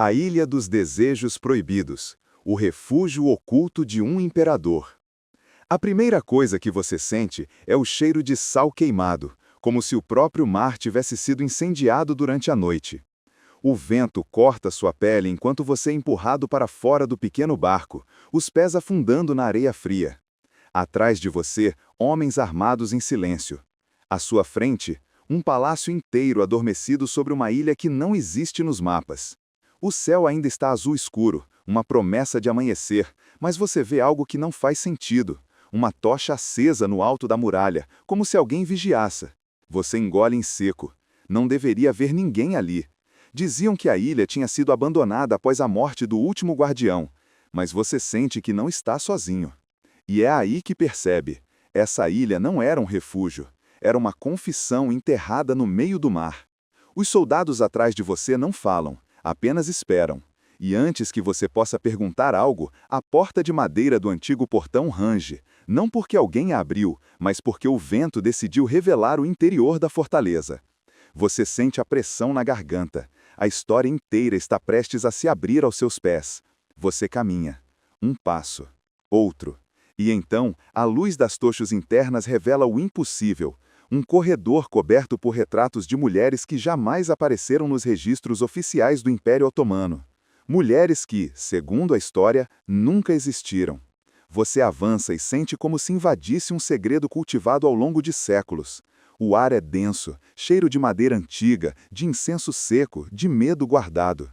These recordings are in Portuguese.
A Ilha dos Desejos Proibidos, o refúgio oculto de um imperador. A primeira coisa que você sente é o cheiro de sal queimado, como se o próprio mar tivesse sido incendiado durante a noite. O vento corta sua pele enquanto você é empurrado para fora do pequeno barco, os pés afundando na areia fria. Atrás de você, homens armados em silêncio. À sua frente, um palácio inteiro adormecido sobre uma ilha que não existe nos mapas. O céu ainda está azul escuro, uma promessa de amanhecer, mas você vê algo que não faz sentido. Uma tocha acesa no alto da muralha, como se alguém vigiasse. Você engole em seco. Não deveria haver ninguém ali. Diziam que a ilha tinha sido abandonada após a morte do último guardião, mas você sente que não está sozinho. E é aí que percebe, essa ilha não era um refúgio, era uma confissão enterrada no meio do mar. Os soldados atrás de você não falam, apenas esperam. E antes que você possa perguntar algo, a porta de madeira do antigo portão range, não porque alguém a abriu, mas porque o vento decidiu revelar o interior da fortaleza. Você sente a pressão na garganta. A história inteira está prestes a se abrir aos seus pés. Você caminha. Um passo. Outro. E então, a luz das tochas internas revela o impossível. Um corredor coberto por retratos de mulheres que jamais apareceram nos registros oficiais do Império Otomano. Mulheres que, segundo a história, nunca existiram. Você avança e sente como se invadisse um segredo cultivado ao longo de séculos. O ar é denso, cheiro de madeira antiga, de incenso seco, de medo guardado.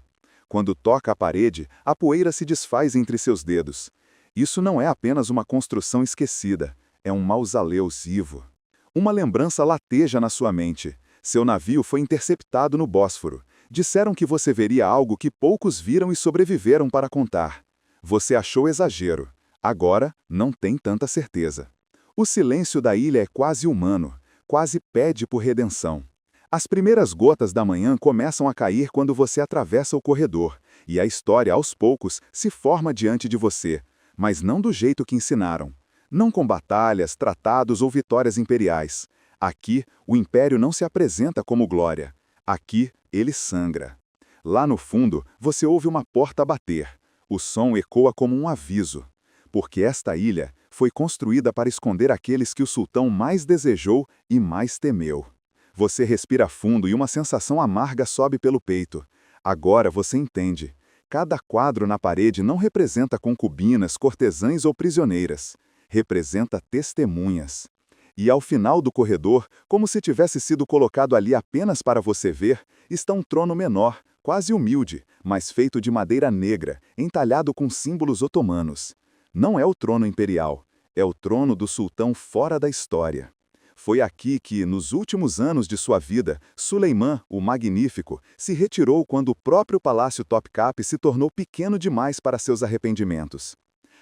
Quando toca a parede, a poeira se desfaz entre seus dedos. Isso não é apenas uma construção esquecida, é um mausoléu vivo. Uma lembrança lateja na sua mente. Seu navio foi interceptado no Bósforo. Disseram que você veria algo que poucos viram e sobreviveram para contar. Você achou exagero. Agora, não tem tanta certeza. O silêncio da ilha é quase humano, quase pede por redenção. As primeiras gotas da manhã começam a cair quando você atravessa o corredor, e a história, aos poucos, se forma diante de você, mas não do jeito que ensinaram. Não com batalhas, tratados ou vitórias imperiais. Aqui, o império não se apresenta como glória. Aqui, ele sangra. Lá no fundo, você ouve uma porta bater. O som ecoa como um aviso. Porque esta ilha foi construída para esconder aqueles que o sultão mais desejou e mais temeu. Você respira fundo e uma sensação amarga sobe pelo peito. Agora você entende. Cada quadro na parede não representa concubinas, cortesãs ou prisioneiras. Representa testemunhas. E ao final do corredor, como se tivesse sido colocado ali apenas para você ver, está um trono menor, quase humilde, mas feito de madeira negra, entalhado com símbolos otomanos. Não é o trono imperial, é o trono do sultão fora da história. Foi aqui que, nos últimos anos de sua vida, Suleimã, o Magnífico, se retirou quando o próprio Palácio Topkapi se tornou pequeno demais para seus arrependimentos.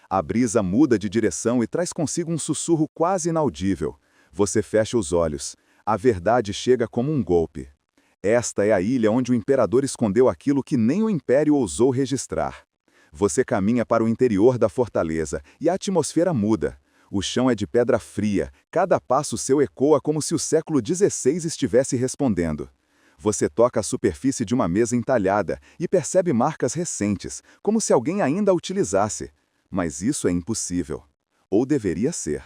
A brisa muda de direção e traz consigo um sussurro quase inaudível. Você fecha os olhos. A verdade chega como um golpe. Esta é a ilha onde o imperador escondeu aquilo que nem o império ousou registrar. Você caminha para o interior da fortaleza e a atmosfera muda. O chão é de pedra fria, cada passo seu ecoa como se o século XVI estivesse respondendo. Você toca a superfície de uma mesa entalhada e percebe marcas recentes, como se alguém ainda a utilizasse. Mas isso é impossível. Ou deveria ser.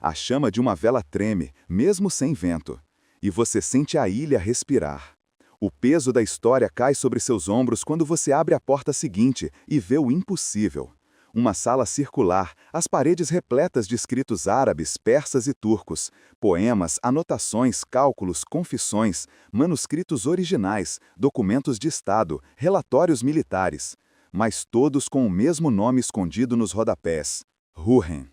A chama de uma vela treme, mesmo sem vento. E você sente a ilha respirar. O peso da história cai sobre seus ombros quando você abre a porta seguinte e vê o impossível. Uma sala circular, as paredes repletas de escritos árabes, persas e turcos, poemas, anotações, cálculos, confissões, manuscritos originais, documentos de Estado, relatórios militares, mas todos com o mesmo nome escondido nos rodapés: Hürrem.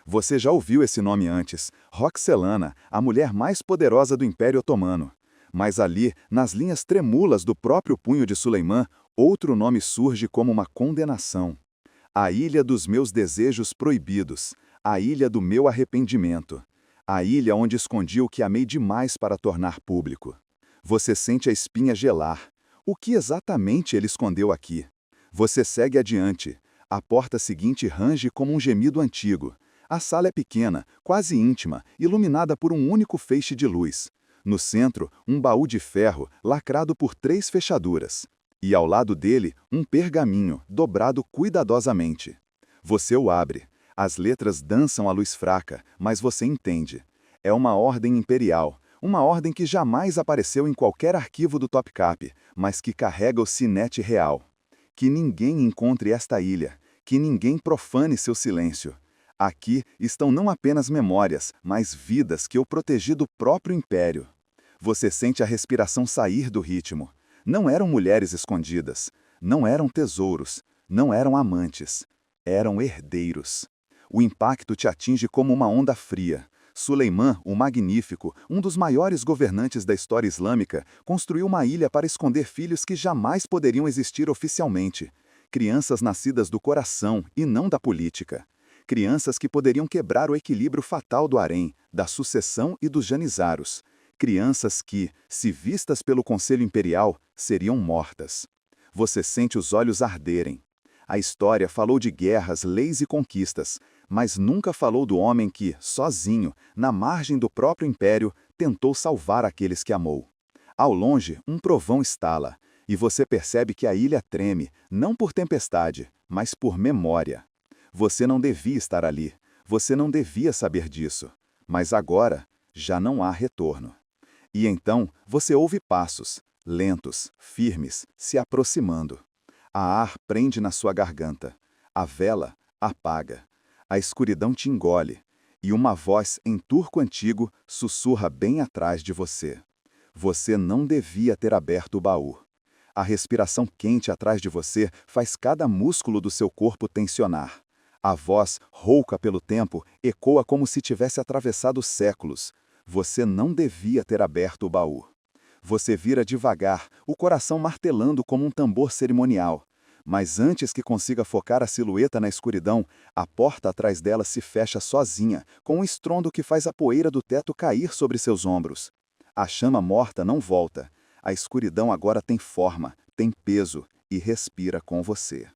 Você já ouviu esse nome antes, Roxelana, a mulher mais poderosa do Império Otomano. Mas ali, nas linhas tremúlas do próprio punho de Suleimã, outro nome surge como uma condenação. A ilha dos meus desejos proibidos, a ilha do meu arrependimento, a ilha onde escondi o que amei demais para tornar público. Você sente a espinha gelar. O que exatamente ele escondeu aqui? Você segue adiante. A porta seguinte range como um gemido antigo. A sala é pequena, quase íntima, iluminada por um único feixe de luz. No centro, um baú de ferro, lacrado por 3 fechaduras. E ao lado dele, um pergaminho, dobrado cuidadosamente. Você o abre. As letras dançam à luz fraca, mas você entende. É uma ordem imperial, uma ordem que jamais apareceu em qualquer arquivo do Topkapi, mas que carrega o sinete real. Que ninguém encontre esta ilha, que ninguém profane seu silêncio. Aqui estão não apenas memórias, mas vidas que eu protegi do próprio império. Você sente a respiração sair do ritmo. Não eram mulheres escondidas, não eram tesouros, não eram amantes, eram herdeiros. O impacto te atinge como uma onda fria. Suleimã, o Magnífico, um dos maiores governantes da história islâmica, construiu uma ilha para esconder filhos que jamais poderiam existir oficialmente. Crianças nascidas do coração e não da política. Crianças que poderiam quebrar o equilíbrio fatal do harém, da sucessão e dos janizaros. Crianças que, se vistas pelo Conselho Imperial, seriam mortas. Você sente os olhos arderem. A história falou de guerras, leis e conquistas, mas nunca falou do homem que, sozinho, na margem do próprio império, tentou salvar aqueles que amou. Ao longe, um trovão estala, e você percebe que a ilha treme, não por tempestade, mas por memória. Você não devia estar ali, você não devia saber disso, mas agora já não há retorno. E então você ouve passos, lentos, firmes, se aproximando. A ar prende na sua garganta, a vela apaga, a escuridão te engole, e uma voz em turco antigo sussurra bem atrás de você. Você não devia ter aberto o baú. A respiração quente atrás de você faz cada músculo do seu corpo tensionar. A voz, rouca pelo tempo, ecoa como se tivesse atravessado séculos. Você não devia ter aberto o baú. Você vira devagar, o coração martelando como um tambor cerimonial. Mas antes que consiga focar a silhueta na escuridão, a porta atrás dela se fecha sozinha, com um estrondo que faz a poeira do teto cair sobre seus ombros. A chama morta não volta. A escuridão agora tem forma, tem peso e respira com você.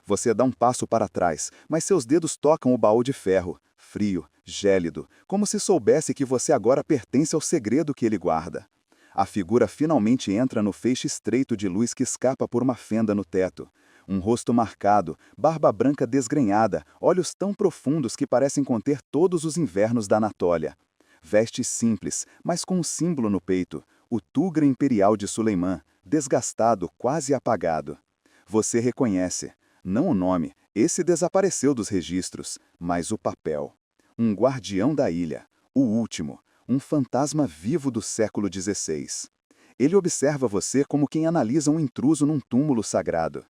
Você dá um passo para trás, mas seus dedos tocam o baú de ferro, frio, gélido, como se soubesse que você agora pertence ao segredo que ele guarda. A figura finalmente entra no feixe estreito de luz que escapa por uma fenda no teto. Um rosto marcado, barba branca desgrenhada, olhos tão profundos que parecem conter todos os invernos da Anatólia. Veste simples, mas com um símbolo no peito, o Tugra Imperial de Suleimã, desgastado, quase apagado. Você reconhece. Não o nome, esse desapareceu dos registros, mas o papel. Um guardião da ilha, o último, um fantasma vivo do século XVI. Ele observa você como quem analisa um intruso num túmulo sagrado.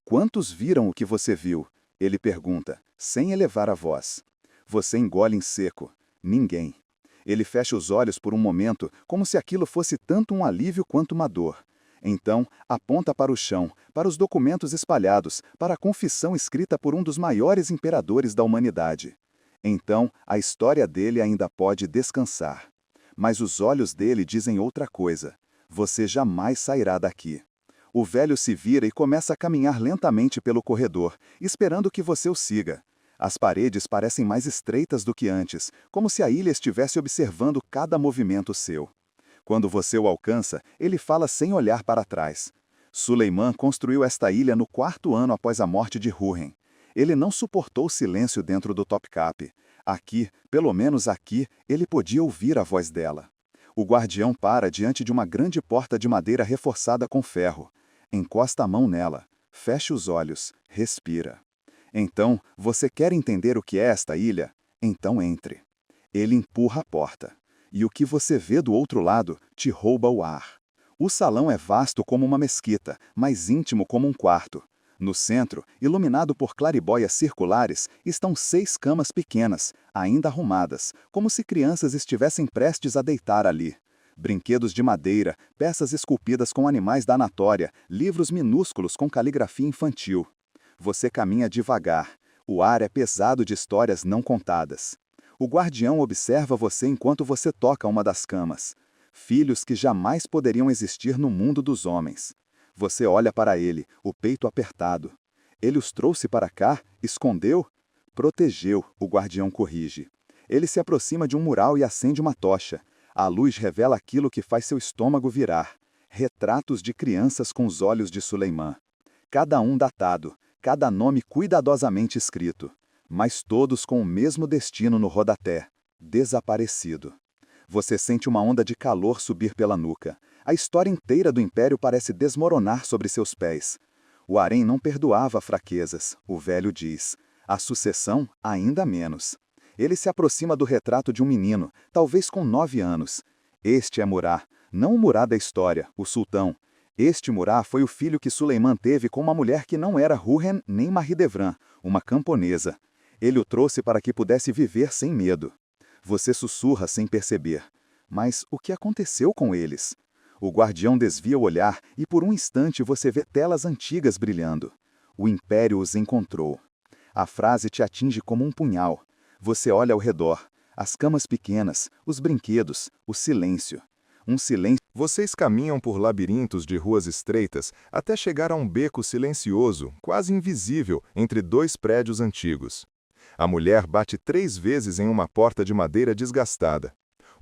Quantos viram o que você viu? Ele pergunta, sem elevar a voz. Você engole em seco. Ninguém. Ele fecha os olhos por um momento, como se aquilo fosse tanto um alívio quanto uma dor. Então, aponta para o chão, para os documentos espalhados, para a confissão escrita por um dos maiores imperadores da humanidade. Então, a história dele ainda pode descansar. Mas os olhos dele dizem outra coisa. Você jamais sairá daqui. O velho se vira e começa a caminhar lentamente pelo corredor, esperando que você o siga. As paredes parecem mais estreitas do que antes, como se a ilha estivesse observando cada movimento seu. Quando você o alcança, ele fala sem olhar para trás. Suleimã construiu esta ilha no 4º ano após a morte de Hurrem. Ele não suportou o silêncio dentro do Topkapi. Aqui, pelo menos aqui, ele podia ouvir a voz dela. O guardião para diante de uma grande porta de madeira reforçada com ferro. Encosta a mão nela, fecha os olhos, respira. Então, você quer entender o que é esta ilha? Então entre. Ele empurra a porta. E o que você vê do outro lado te rouba o ar. O salão é vasto como uma mesquita, mas íntimo como um quarto. No centro, iluminado por claribóias circulares, estão 6 camas pequenas, ainda arrumadas, como se crianças estivessem prestes a deitar ali. Brinquedos de madeira, peças esculpidas com animais da Anatólia, livros minúsculos com caligrafia infantil. Você caminha devagar. O ar é pesado de histórias não contadas. O guardião observa você enquanto você toca uma das camas. Filhos que jamais poderiam existir no mundo dos homens. Você olha para ele, o peito apertado. Ele os trouxe para cá? Escondeu? Protegeu, o guardião corrige. Ele se aproxima de um mural e acende uma tocha. A luz revela aquilo que faz seu estômago virar. Retratos de crianças com os olhos de Suleimã. Cada um datado, cada nome cuidadosamente escrito, mas todos com o mesmo destino no rodapé: desaparecido. Você sente uma onda de calor subir pela nuca. A história inteira do império parece desmoronar sobre seus pés. O harém não perdoava fraquezas, o velho diz. A sucessão, ainda menos. Ele se aproxima do retrato de um menino, talvez com 9 anos. Este é Murad, não o Murad da história, o sultão. Este Murad foi o filho que Suleimã teve com uma mulher que não era Hurrem nem Mahidevran, uma camponesa. Ele o trouxe para que pudesse viver sem medo. Você sussurra sem perceber. Mas o que aconteceu com eles? O guardião desvia o olhar e por um instante você vê telas antigas brilhando. O império os encontrou. A frase te atinge como um punhal. Você olha ao redor. As camas pequenas, os brinquedos, o silêncio. Um silêncio. Vocês caminham por labirintos de ruas estreitas até chegar a um beco silencioso, quase invisível, entre 2 prédios antigos. A mulher bate 3 vezes em uma porta de madeira desgastada.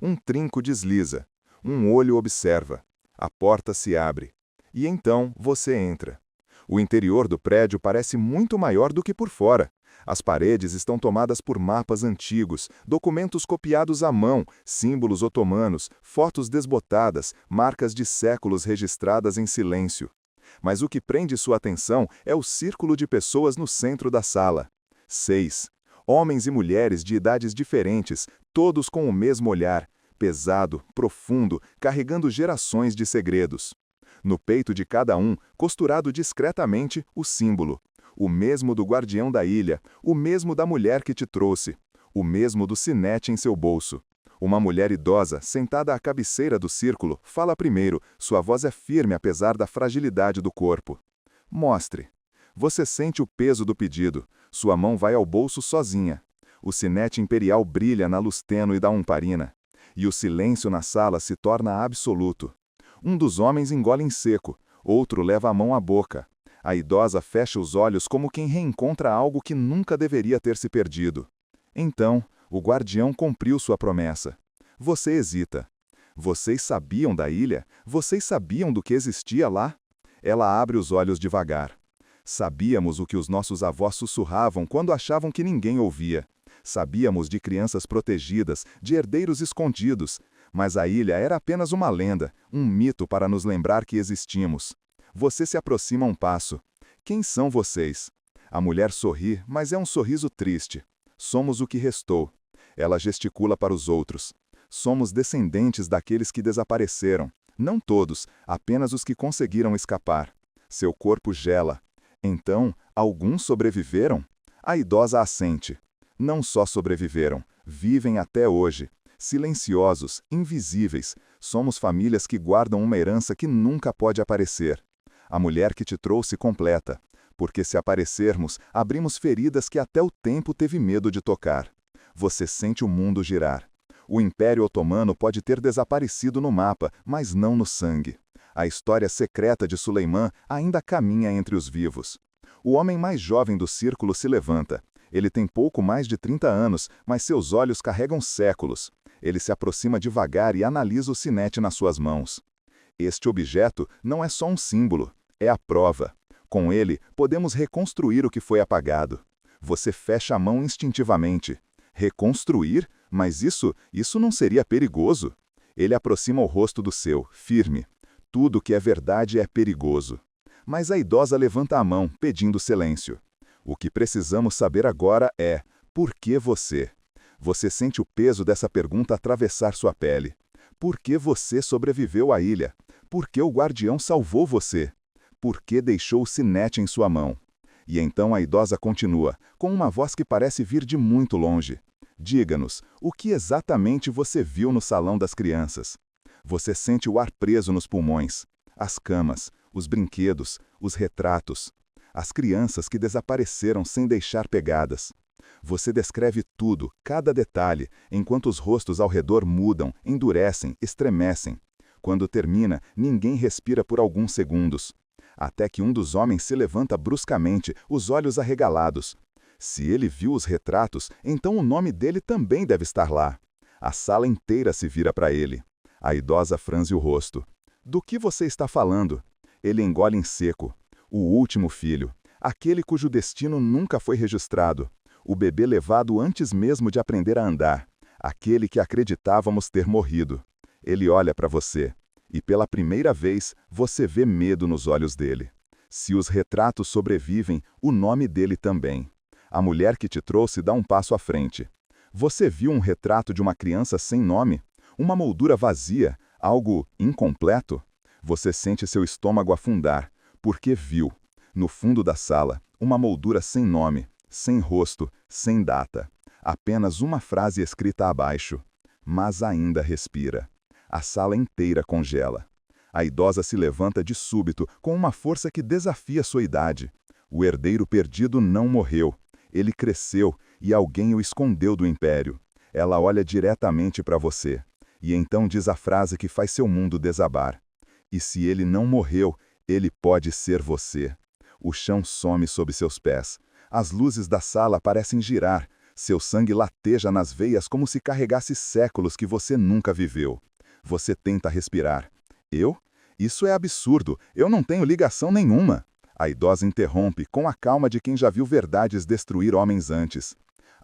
Um trinco desliza. Um olho observa. A porta se abre. E então você entra. O interior do prédio parece muito maior do que por fora. As paredes estão tomadas por mapas antigos, documentos copiados à mão, símbolos otomanos, fotos desbotadas, marcas de séculos registradas em silêncio. Mas o que prende sua atenção é o círculo de pessoas no centro da sala. 6. Homens e mulheres de idades diferentes, todos com o mesmo olhar, pesado, profundo, carregando gerações de segredos. No peito de cada um, costurado discretamente, o símbolo. O mesmo do guardião da ilha, o mesmo da mulher que te trouxe, o mesmo do sinete em seu bolso. Uma mulher idosa, sentada à cabeceira do círculo, fala primeiro, sua voz é firme apesar da fragilidade do corpo. Mostre. Você sente o peso do pedido, sua mão vai ao bolso sozinha. O sinete imperial brilha na luz tênue da lamparina. E o silêncio na sala se torna absoluto. Um dos homens engole em seco, outro leva a mão à boca. A idosa fecha os olhos como quem reencontra algo que nunca deveria ter se perdido. Então, o guardião cumpriu sua promessa. Você hesita. Vocês sabiam da ilha? Vocês sabiam do que existia lá? Ela abre os olhos devagar. Sabíamos o que os nossos avós sussurravam quando achavam que ninguém ouvia. Sabíamos de crianças protegidas, de herdeiros escondidos. Mas a ilha era apenas uma lenda, um mito para nos lembrar que existimos. Você se aproxima um passo. Quem são vocês? A mulher sorri, mas é um sorriso triste. Somos o que restou. Ela gesticula para os outros. Somos descendentes daqueles que desapareceram. Não todos, apenas os que conseguiram escapar. Seu corpo gela. Então, alguns sobreviveram? A idosa assente. Não só sobreviveram, vivem até hoje. Silenciosos, invisíveis. Somos famílias que guardam uma herança que nunca pode aparecer. A mulher que te trouxe completa. Porque se aparecermos, abrimos feridas que até o tempo teve medo de tocar. Você sente o mundo girar. O Império Otomano pode ter desaparecido no mapa, mas não no sangue. A história secreta de Suleimã ainda caminha entre os vivos. O homem mais jovem do círculo se levanta. Ele tem pouco mais de 30 anos, mas seus olhos carregam séculos. Ele se aproxima devagar e analisa o sinete nas suas mãos. Este objeto não é só um símbolo, é a prova. Com ele, podemos reconstruir o que foi apagado. Você fecha a mão instintivamente. Reconstruir? Mas isso não seria perigoso? Ele aproxima o rosto do seu, firme. Tudo que é verdade é perigoso. Mas a idosa levanta a mão, pedindo silêncio. O que precisamos saber agora é, por que você? Você sente o peso dessa pergunta atravessar sua pele. Por que você sobreviveu à ilha? Por que o guardião salvou você? Por que deixou o sinete em sua mão? E então a idosa continua, com uma voz que parece vir de muito longe. Diga-nos, o que exatamente você viu no salão das crianças? Você sente o ar preso nos pulmões, as camas, os brinquedos, os retratos, as crianças que desapareceram sem deixar pegadas. Você descreve tudo, cada detalhe, enquanto os rostos ao redor mudam, endurecem, estremecem. Quando termina, ninguém respira por alguns segundos. Até que um dos homens se levanta bruscamente, os olhos arregalados. Se ele viu os retratos, então o nome dele também deve estar lá. A sala inteira se vira para ele. A idosa franze o rosto. Do que você está falando? Ele engole em seco. O último filho, aquele cujo destino nunca foi registrado, o bebê levado antes mesmo de aprender a andar, aquele que acreditávamos ter morrido. Ele olha para você, e pela primeira vez você vê medo nos olhos dele. Se os retratos sobrevivem, o nome dele também. A mulher que te trouxe dá um passo à frente. Você viu um retrato de uma criança sem nome? Uma moldura vazia, algo incompleto? Você sente seu estômago afundar, porque viu, no fundo da sala, uma moldura sem nome, sem rosto, sem data. Apenas uma frase escrita abaixo. Mas ainda respira. A sala inteira congela. A idosa se levanta de súbito, com uma força que desafia sua idade. O herdeiro perdido não morreu. Ele cresceu e alguém o escondeu do império. Ela olha diretamente para você. E então diz a frase que faz seu mundo desabar. E se ele não morreu, ele pode ser você. O chão some sob seus pés. As luzes da sala parecem girar. Seu sangue lateja nas veias como se carregasse séculos que você nunca viveu. Você tenta respirar. Eu? Isso é absurdo. Eu não tenho ligação nenhuma. A idosa interrompe com a calma de quem já viu verdades destruir homens antes.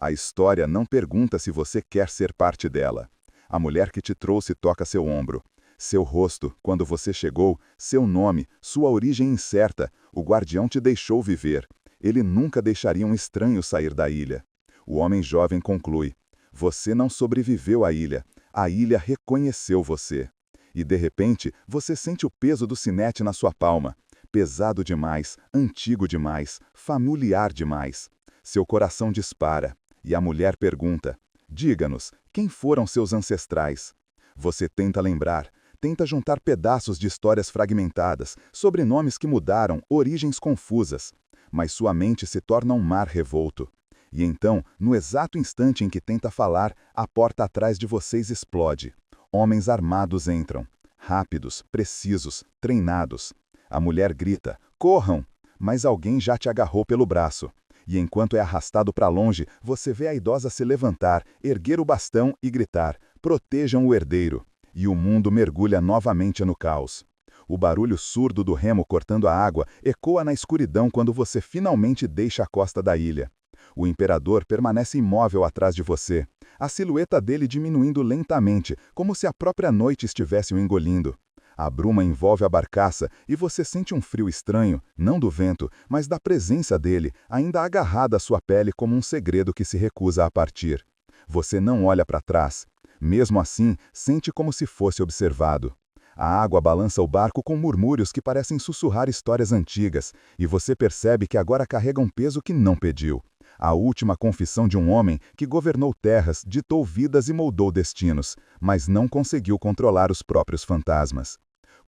A história não pergunta se você quer ser parte dela. A mulher que te trouxe toca seu ombro. Seu rosto, quando você chegou, seu nome, sua origem incerta, o guardião te deixou viver. Ele nunca deixaria um estranho sair da ilha. O homem jovem conclui. Você não sobreviveu à ilha. A ilha reconheceu você. E de repente, você sente o peso do sinete na sua palma. Pesado demais, antigo demais, familiar demais. Seu coração dispara. E a mulher pergunta. Diga-nos, quem foram seus ancestrais? Você tenta lembrar. Tenta juntar pedaços de histórias fragmentadas, sobrenomes que mudaram, origens confusas. Mas sua mente se torna um mar revolto. E então, no exato instante em que tenta falar, a porta atrás de vocês explode. Homens armados entram. Rápidos, precisos, treinados. A mulher grita, corram! Mas alguém já te agarrou pelo braço. E enquanto é arrastado para longe, você vê a idosa se levantar, erguer o bastão e gritar, protejam o herdeiro. E o mundo mergulha novamente no caos. O barulho surdo do remo cortando a água ecoa na escuridão quando você finalmente deixa a costa da ilha. O imperador permanece imóvel atrás de você, a silhueta dele diminuindo lentamente, como se a própria noite estivesse o engolindo. A bruma envolve a barcaça e você sente um frio estranho, não do vento, mas da presença dele, ainda agarrada à sua pele como um segredo que se recusa a partir. Você não olha para trás. Mesmo assim, sente como se fosse observado. A água balança o barco com murmúrios que parecem sussurrar histórias antigas, e você percebe que agora carrega um peso que não pediu. A última confissão de um homem que governou terras, ditou vidas e moldou destinos, mas não conseguiu controlar os próprios fantasmas.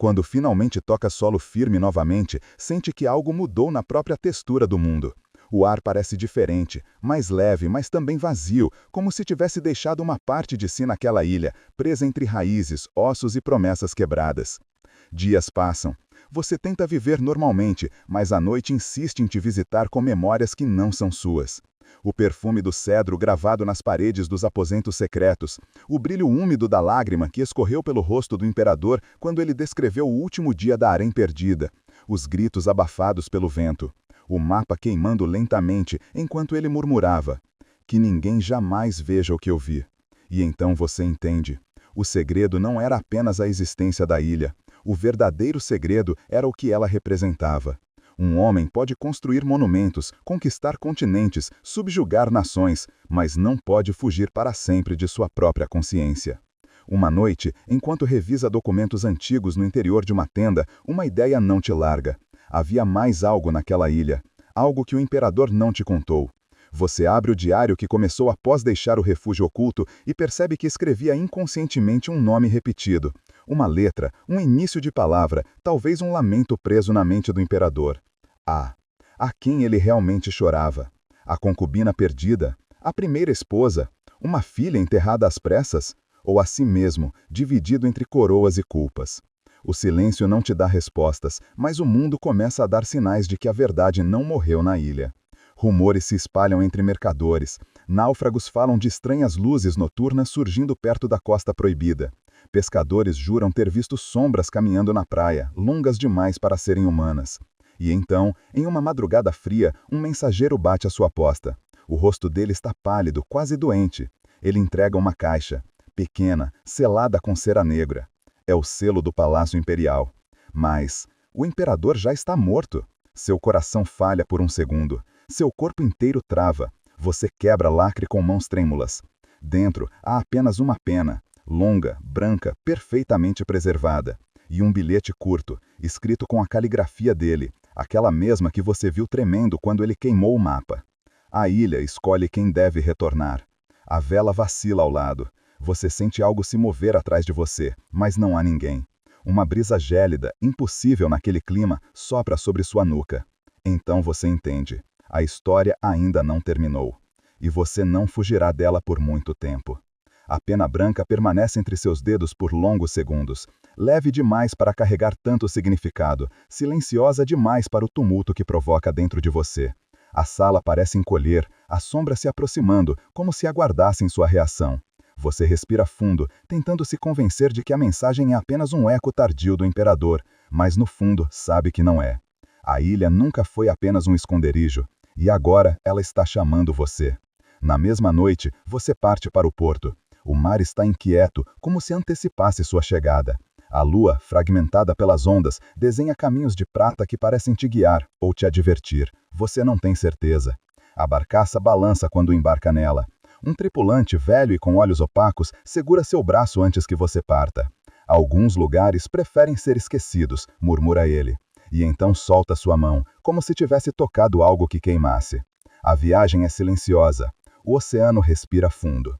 Quando finalmente toca solo firme novamente, sente que algo mudou na própria textura do mundo. O ar parece diferente, mais leve, mas também vazio, como se tivesse deixado uma parte de si naquela ilha, presa entre raízes, ossos e promessas quebradas. Dias passam. Você tenta viver normalmente, mas a noite insiste em te visitar com memórias que não são suas. O perfume do cedro gravado nas paredes dos aposentos secretos, o brilho úmido da lágrima que escorreu pelo rosto do imperador quando ele descreveu o último dia da harém perdida, os gritos abafados pelo vento, o mapa queimando lentamente enquanto ele murmurava, que ninguém jamais veja o que eu vi. E então você entende. O segredo não era apenas a existência da ilha. O verdadeiro segredo era o que ela representava. Um homem pode construir monumentos, conquistar continentes, subjugar nações, mas não pode fugir para sempre de sua própria consciência. Uma noite, enquanto revisa documentos antigos no interior de uma tenda, uma ideia não te larga. Havia mais algo naquela ilha, algo que o imperador não te contou. Você abre o diário que começou após deixar o refúgio oculto e percebe que escrevia inconscientemente um nome repetido. Uma letra, um início de palavra, talvez um lamento preso na mente do imperador. A quem ele realmente chorava? A concubina perdida? A primeira esposa? Uma filha enterrada às pressas? Ou a si mesmo, dividido entre coroas e culpas? O silêncio não te dá respostas, mas o mundo começa a dar sinais de que a verdade não morreu na ilha. Rumores se espalham entre mercadores. Náufragos falam de estranhas luzes noturnas surgindo perto da costa proibida. Pescadores juram ter visto sombras caminhando na praia, longas demais para serem humanas. E então, em uma madrugada fria, um mensageiro bate à sua porta. O rosto dele está pálido, quase doente. Ele entrega uma caixa, pequena, selada com cera negra. É o selo do Palácio Imperial. Mas o imperador já está morto. Seu coração falha por um segundo. Seu corpo inteiro trava. Você quebra lacre com mãos trêmulas. Dentro há apenas uma pena, longa, branca, perfeitamente preservada. E um bilhete curto, escrito com a caligrafia dele, aquela mesma que você viu tremendo quando ele queimou o mapa. A ilha escolhe quem deve retornar. A vela vacila ao lado. Você sente algo se mover atrás de você, mas não há ninguém. Uma brisa gélida, impossível naquele clima, sopra sobre sua nuca. Então você entende. A história ainda não terminou. E você não fugirá dela por muito tempo. A pena branca permanece entre seus dedos por longos segundos, leve demais para carregar tanto significado, silenciosa demais para o tumulto que provoca dentro de você. A sala parece encolher, as sombras se aproximando, como se aguardassem sua reação. Você respira fundo, tentando se convencer de que a mensagem é apenas um eco tardio do imperador, mas no fundo sabe que não é. A ilha nunca foi apenas um esconderijo, e agora ela está chamando você. Na mesma noite, você parte para o porto. O mar está inquieto, como se antecipasse sua chegada. A lua, fragmentada pelas ondas, desenha caminhos de prata que parecem te guiar ou te advertir. Você não tem certeza. A barcaça balança quando embarca nela. Um tripulante velho e com olhos opacos segura seu braço antes que você parta. Alguns lugares preferem ser esquecidos, murmura ele. E então solta sua mão, como se tivesse tocado algo que queimasse. A viagem é silenciosa. O oceano respira fundo.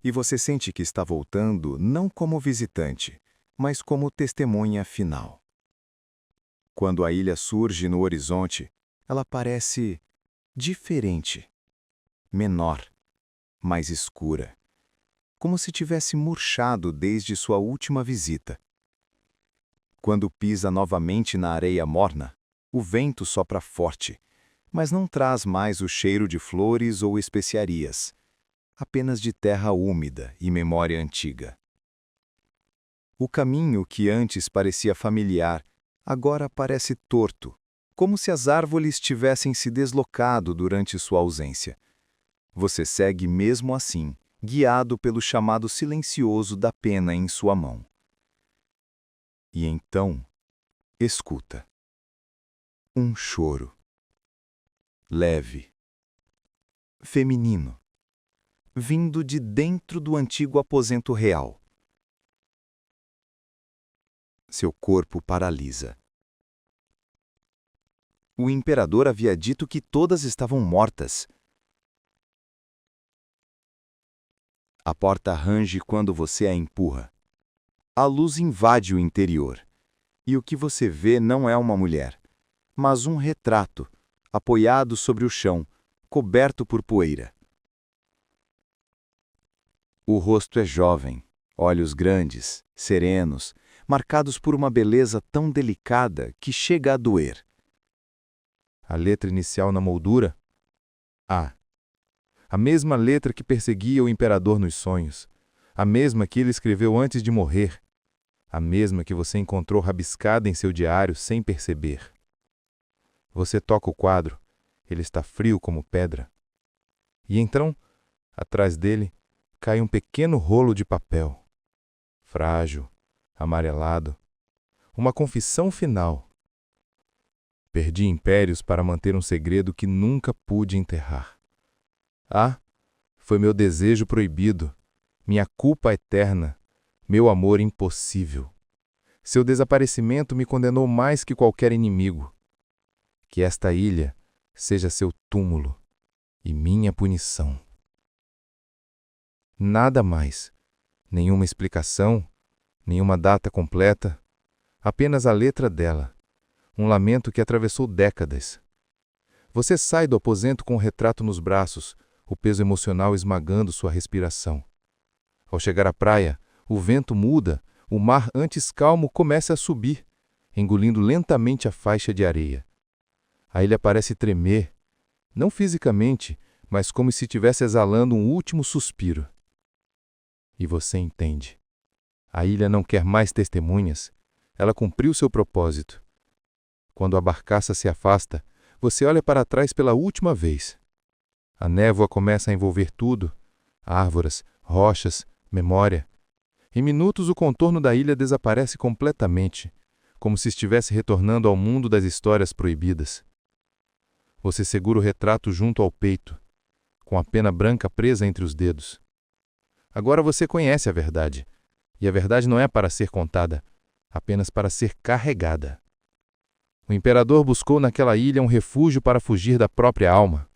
E você sente que está voltando não como visitante, mas como testemunha final. Quando a ilha surge no horizonte, ela parece diferente, menor, mais escura, como se tivesse murchado desde sua última visita. Quando pisa novamente na areia morna, o vento sopra forte, mas não traz mais o cheiro de flores ou especiarias, apenas de terra úmida e memória antiga. O caminho que antes parecia familiar, agora parece torto, como se as árvores tivessem se deslocado durante sua ausência. Você segue mesmo assim, guiado pelo chamado silencioso da pena em sua mão. E então, escuta. Um choro. Leve. Feminino. Vindo de dentro do antigo aposento real. Seu corpo paralisa. O imperador havia dito que todas estavam mortas. A porta range quando você a empurra. A luz invade o interior. E o que você vê não é uma mulher, mas um retrato, apoiado sobre o chão, coberto por poeira. O rosto é jovem, olhos grandes, serenos, marcados por uma beleza tão delicada que chega a doer. A letra inicial na moldura? A. A mesma letra que perseguia o imperador nos sonhos. A mesma que ele escreveu antes de morrer. A mesma que você encontrou rabiscada em seu diário sem perceber. Você toca o quadro. Ele está frio como pedra. E então, atrás dele, cai um pequeno rolo de papel. Frágil, amarelado. Uma confissão final. Perdi impérios para manter um segredo que nunca pude enterrar. Ah, foi meu desejo proibido, minha culpa eterna, meu amor impossível. Seu desaparecimento me condenou mais que qualquer inimigo. Que esta ilha seja seu túmulo e minha punição. Nada mais, nenhuma explicação, nenhuma data completa, apenas a letra dela, um lamento que atravessou décadas. Você sai do aposento com o retrato nos braços, o peso emocional esmagando sua respiração. Ao chegar à praia, o vento muda, o mar antes calmo começa a subir, engolindo lentamente a faixa de areia. A ilha parece tremer, não fisicamente, mas como se estivesse exalando um último suspiro. E você entende. A ilha não quer mais testemunhas. Ela cumpriu seu propósito. Quando a barcaça se afasta, você olha para trás pela última vez. A névoa começa a envolver tudo: árvores, rochas, memória. Em minutos, o contorno da ilha desaparece completamente, como se estivesse retornando ao mundo das histórias proibidas. Você segura o retrato junto ao peito, com a pena branca presa entre os dedos. Agora você conhece a verdade, e a verdade não é para ser contada, apenas para ser carregada. O imperador buscou naquela ilha um refúgio para fugir da própria alma.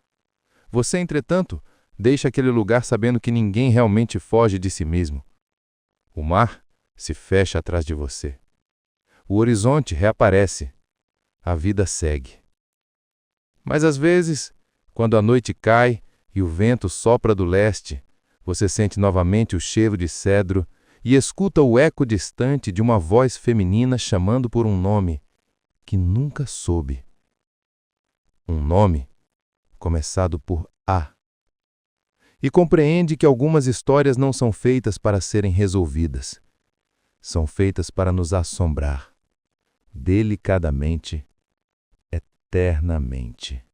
Você, entretanto, deixa aquele lugar sabendo que ninguém realmente foge de si mesmo. O mar se fecha atrás de você. O horizonte reaparece. A vida segue. Mas às vezes, quando a noite cai e o vento sopra do leste, você sente novamente o cheiro de cedro e escuta o eco distante de uma voz feminina chamando por um nome que nunca soube. Um nome começado por A. E compreende que algumas histórias não são feitas para serem resolvidas. São feitas para nos assombrar, delicadamente, eternamente.